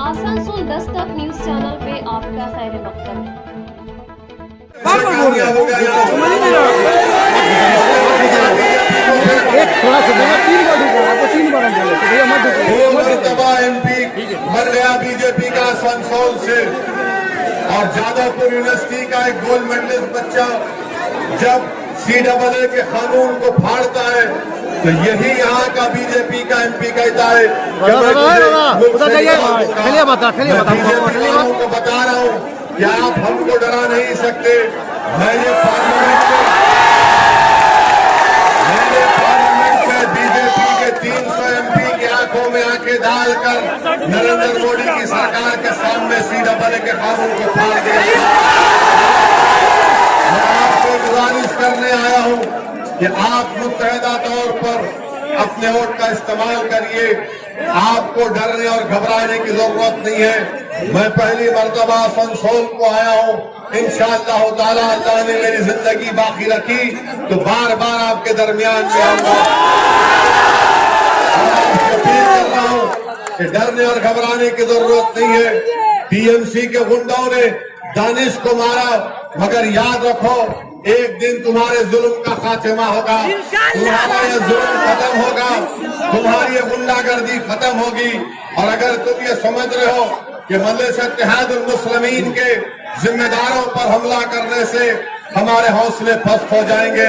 Asansol Dastak news channel पे आपका खैर मकदम। मर गया बीजेपी का आसनसोल से, और जादवपुर यूनिवर्सिटी का एक गोल्ड मेडलिस्ट बच्चा जब CAA के कानून को फाड़ता है तो यही यहाँ का बीजेपी का MP कहता है कि मैं को बता रहा हूँ कि आप हमको डरा नहीं सकते। मैंने पार्लियामेंट में बीजेपी के 300 MP की आंखों में आंखें डालकर नरेंद्र मोदी की सरकार के सामने CAA के कानून को फाड़ दिया। मैं आपको गुजारिश करने आया हूँ कि आप मुत्तहदा तौर पर अपने वोट का इस्तेमाल करिए। आपको डरने और घबराने की जरूरत नहीं है। मैं पहली मर्तबा आसनसोल को आया हूँ। इंशाअल्लाह ताला अल्लाह ने मेरी जिंदगी बाकी रखी तो बार बार आपके दरमियान में आऊंगा। अपील कर रहा हूँ कि डरने और घबराने की जरूरत नहीं है। TMC के गुंडों ने दानिश को मारा, मगर याद रखो एक दिन तुम्हारे जुल्म का खात्मा होगा, तुम्हारा ये जुल्म खत्म होगा, तुम्हारी ये गुंडागर्दी खत्म होगी। और अगर तुम ये समझ रहे हो कि मजलिस इत्तेहादुल मुस्लिमीन के जिम्मेदारों पर हमला करने से हमारे हौसले पस्त हो जाएंगे,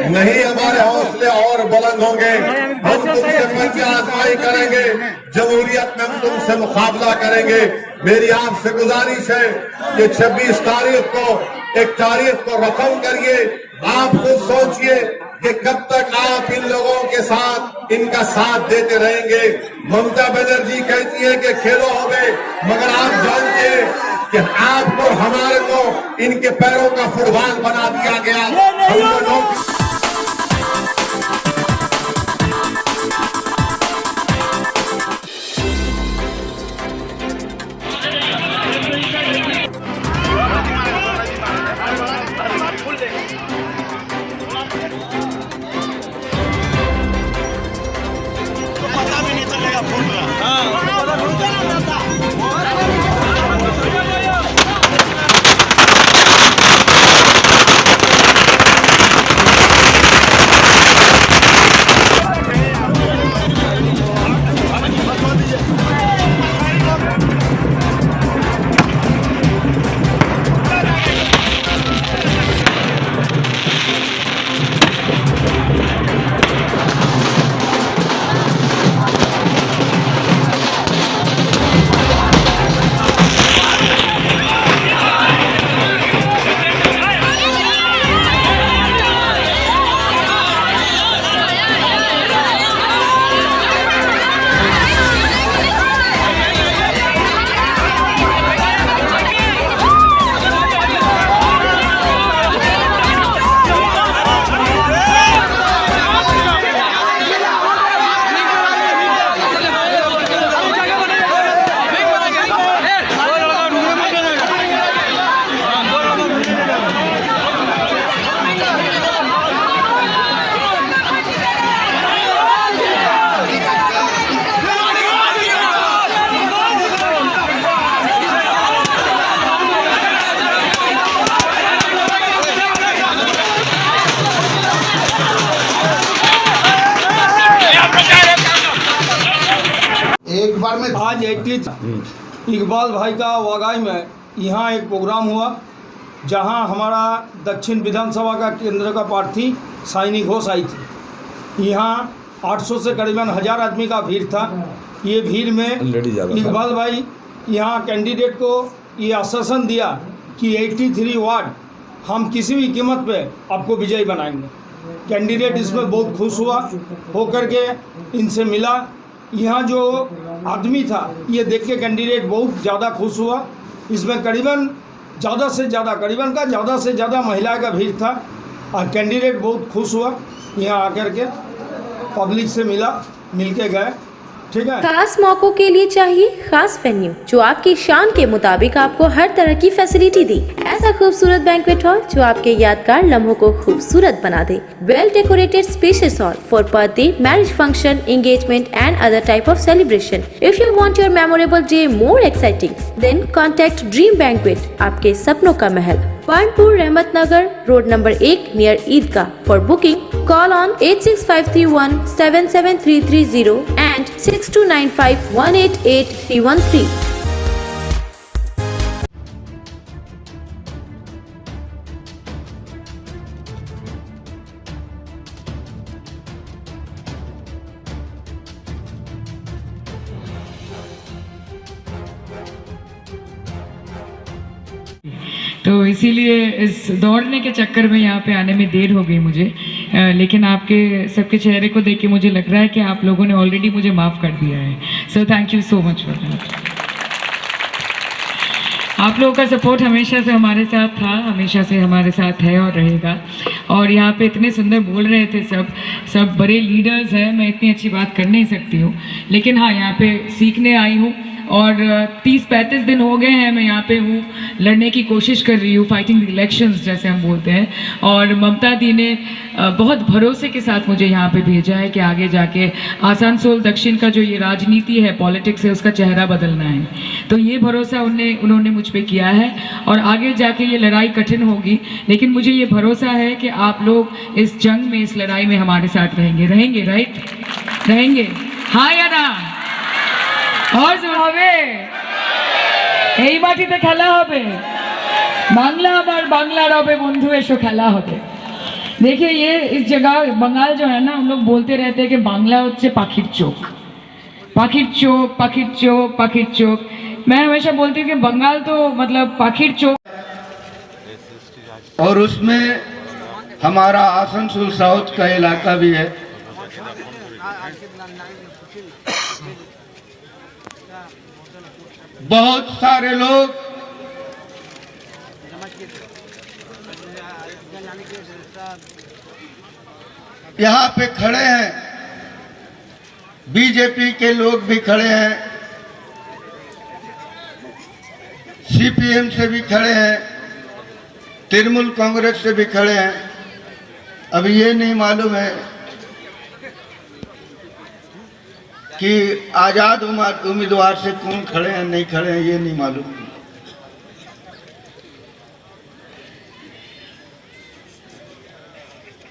नहीं, हमारे हौसले और बुलंद होंगे। हम तुमसे पंच आजमाई करेंगे, जमहूरियत में हम तुमसे मुकाबला करेंगे। मेरी आपसे गुजारिश है कि 26 तारीख को एक तारीख को रकम करिए। आप खुद सोचिए कि कब तक आप इन लोगों के साथ इनका साथ देते रहेंगे। ममता बनर्जी कहती है कि खेलो हो गए, मगर आप जानते हैं कि आपको हमारे को इनके पैरों का फुटबॉल बना दिया गया। हमको आज 80 इकबाल भाई का वागाई में यहाँ एक प्रोग्राम हुआ जहाँ हमारा दक्षिण विधानसभा का केंद्र का प्रार्थी साइनी घोष आई थी। यहाँ 800 से करीबन 1000 आदमी का भीड़ था। ये भीड़ में इकबाल भाई यहाँ कैंडिडेट को ये आश्वासन दिया कि 83 वार्ड हम किसी भी कीमत पे आपको विजयी बनाएंगे। कैंडिडेट इसमें बहुत खुश हुआ होकर के इनसे मिला। यहाँ जो आदमी था ये देख के कैंडिडेट बहुत ज़्यादा खुश हुआ। इसमें करीबन ज़्यादा से ज़्यादा महिला का भीड़ था और कैंडिडेट बहुत खुश हुआ। यहाँ आकर के पब्लिक से मिल के गए ठीक है। खास मौकों के लिए चाहिए खास वेन्यू जो आपकी शान के मुताबिक आपको हर तरह की फैसिलिटी दे। ऐसा खूबसूरत बैंक्वेट हॉल जो आपके यादगार लम्हों को खूबसूरत बना दे। Well decorated spacious hall for birthday, marriage function, engagement and other type of celebration. If you want your memorable day more exciting, then contact dream banquet, आपके सपनों का महल, Panpur, Rahmat Nagar, road number 1 near Idgah. For booking call on 86531 77330 and 6295 188313। तो इसीलिए इस दौड़ने के चक्कर में यहाँ पे आने में देर हो गई मुझे, लेकिन आपके सबके चेहरे को देख के मुझे लग रहा है कि आप लोगों ने ऑलरेडी मुझे माफ़ कर दिया है। So thank you so much for that. आप लोगों का सपोर्ट हमेशा से हमारे साथ था, हमेशा से हमारे साथ है और रहेगा। और यहाँ पे इतने सुंदर बोल रहे थे सब बड़े लीडर्स हैं, मैं इतनी अच्छी बात कर नहीं सकती हूँ, लेकिन हाँ यहाँ पे सीखने आई हूँ। और 30-35 दिन हो गए हैं मैं यहाँ पे हूँ, लड़ने की कोशिश कर रही हूँ, फाइटिंग द इलेक्शंस जैसे हम बोलते हैं। और ममता दी ने बहुत भरोसे के साथ मुझे यहाँ पे भेजा है कि आगे जाके आसनसोल दक्षिण का जो ये राजनीति है, पॉलिटिक्स है, उसका चेहरा बदलना है। तो ये भरोसा उन्होंने मुझ पे किया है और आगे जाके ये लड़ाई कठिन होगी, लेकिन मुझे ये भरोसा है कि आप लोग इस जंग में, इस लड़ाई में हमारे साथ रहेंगे, राइट? रहेंगे, हाँ या ना? और হবে এই মাটিতে খেলা হবে, বাংলা আমার বাংলার হবে বন্ধু, এসো খেলা হবে। देखिए ये इस जगह बंगाल जो है ना, हम लोग बोलते रहते हैं कि बांग्ला হচ্ছে পাখির চোখ, পাখির চোখ, পাখির চোখ, পাখির চোখ। मैं हमेशा बोलती हूँ कि बंगाल तो मतलब पाखिर चौक, और उसमें हमारा आसनसोल साउथ का इलाका भी है। बहुत सारे लोग यहाँ पे खड़े हैं, बीजेपी के लोग भी खड़े हैं, सीपीएम से भी खड़े हैं, तृणमूल कांग्रेस से भी खड़े हैं। अब ये नहीं मालूम है कि आजाद उम्मीदवार से कौन खड़े हैं, नहीं खड़े हैं, ये नहीं मालूम।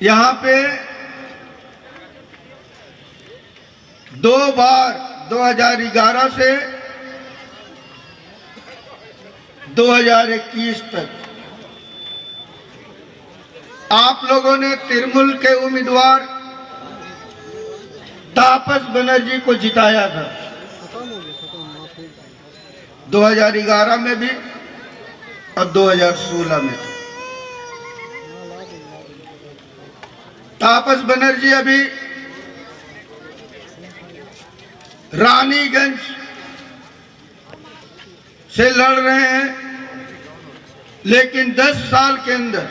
यहाँ पे 2 बार 2011 से 2021 तक आप लोगों ने तृणमूल के उम्मीदवार तापस बनर्जी को जिताया था, 2011 में भी और 2016 में। तापस बनर्जी अभी रानीगंज से लड़ रहे हैं, लेकिन 10 साल के अंदर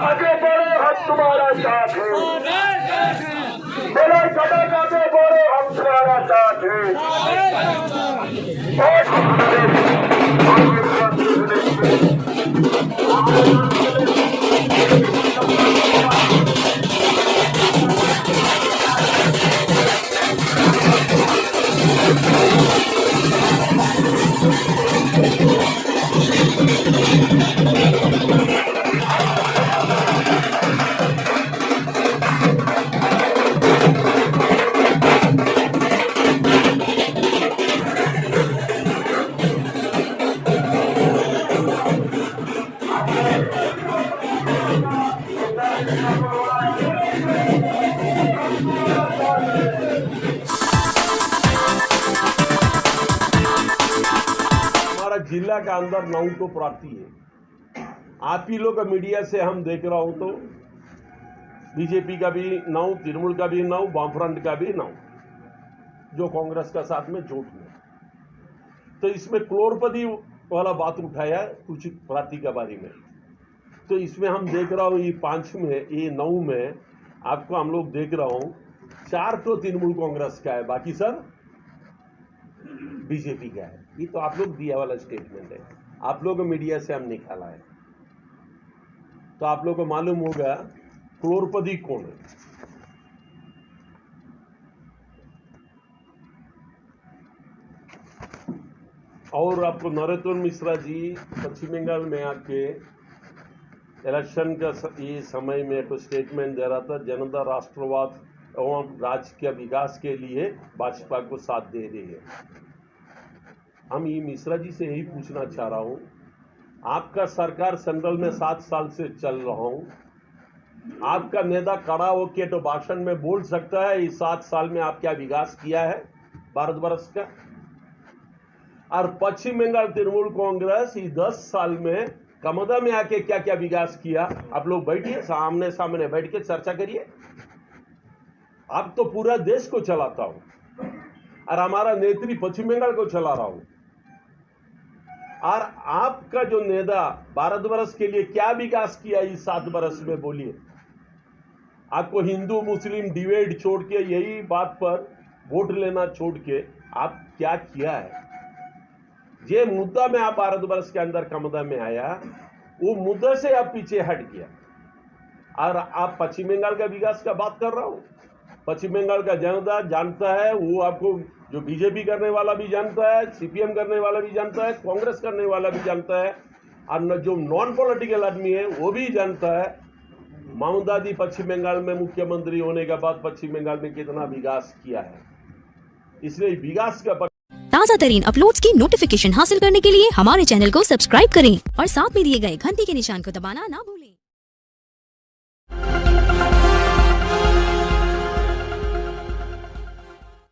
आगे बढ़ो, हम तुम्हारा साथ हैं। बोलो सड़क आगे बढ़ो, हम तुम्हारा साथ हैं। हमारा जिला के अंदर 9 तो प्रार्थी है। आप ही लोग मीडिया से हम देख रहा हूं तो बीजेपी का भी 9, तृणमूल का भी 9, वामफ्रंट का भी 9, जो कांग्रेस का साथ में जोट में। तो इसमें करोड़पति वाला बात उठाया कुछ प्रार्थी के बारे में। तो इसमें हम देख रहा हूँ ये 5 में, ये 9 में आपको हम लोग देख रहा हूँ 4 तो तृणमूल कांग्रेस का है, बाकी सब बीजेपी का है। ये तो आप लोग दिया वाला स्टेटमेंट है, आप लोग मीडिया से हम निकाला है। तो आप लोग को मालूम होगा करोड़पति कौन है। और आपको नरोत्तम मिश्रा जी पश्चिम बंगाल में आके इलेक्शन का ये समय में तो स्टेटमेंट दे रहा था, जनता राष्ट्रवाद एवं राज्य के विकास के लिए भाजपा को साथ दे रही है। हम ये मिश्रा जी से यही पूछना चाह रहा हूँ, आपका सरकार सेंट्रल में 7 साल से चल रहा हूँ, आपका नेता खड़ा होकर तो भाषण में बोल सकता है इस 7 साल में आप क्या विकास किया है भारतवर्ष का। और पश्चिम बंगाल तृणमूल कांग्रेस इस 10 साल में कमदा में आके क्या क्या विकास किया, आप लोग बैठिए सामने सामने बैठ के चर्चा करिए। आप तो पूरा देश को चलाता हूं और हमारा नेत्री पश्चिम बंगाल को चला रहा हूं। और आपका जो नेता भारतवर्ष के लिए क्या विकास किया इस 7 वर्ष में, बोलिए। आपको हिंदू मुस्लिम डिवाइड छोड़ के यही बात पर वोट लेना छोड़ के आप क्या किया है। ये मुद्दा में आप भारतवर्ष के अंदर कमदा में आया, वो मुद्दा से आप पीछे हट गया और आप पश्चिम बंगाल का विकास का बात कर रहा हूं। पश्चिम बंगाल का जनता जानता है, वो आपको जो बीजेपी करने वाला भी जानता है, सीपीएम करने वाला भी जानता है, कांग्रेस करने वाला भी जानता है, और जो नॉन पॉलिटिकल आदमी है वो भी जानता है ममता दी पश्चिम बंगाल में मुख्यमंत्री होने के बाद पश्चिम बंगाल में कितना विकास किया है। इसलिए विकास का ताज़ा तरीन अपलोड्स की नोटिफिकेशन हासिल करने के लिए हमारे चैनल को सब्सक्राइब करें और साथ में दिए गए घंटी के निशान को दबाना ना भूलें।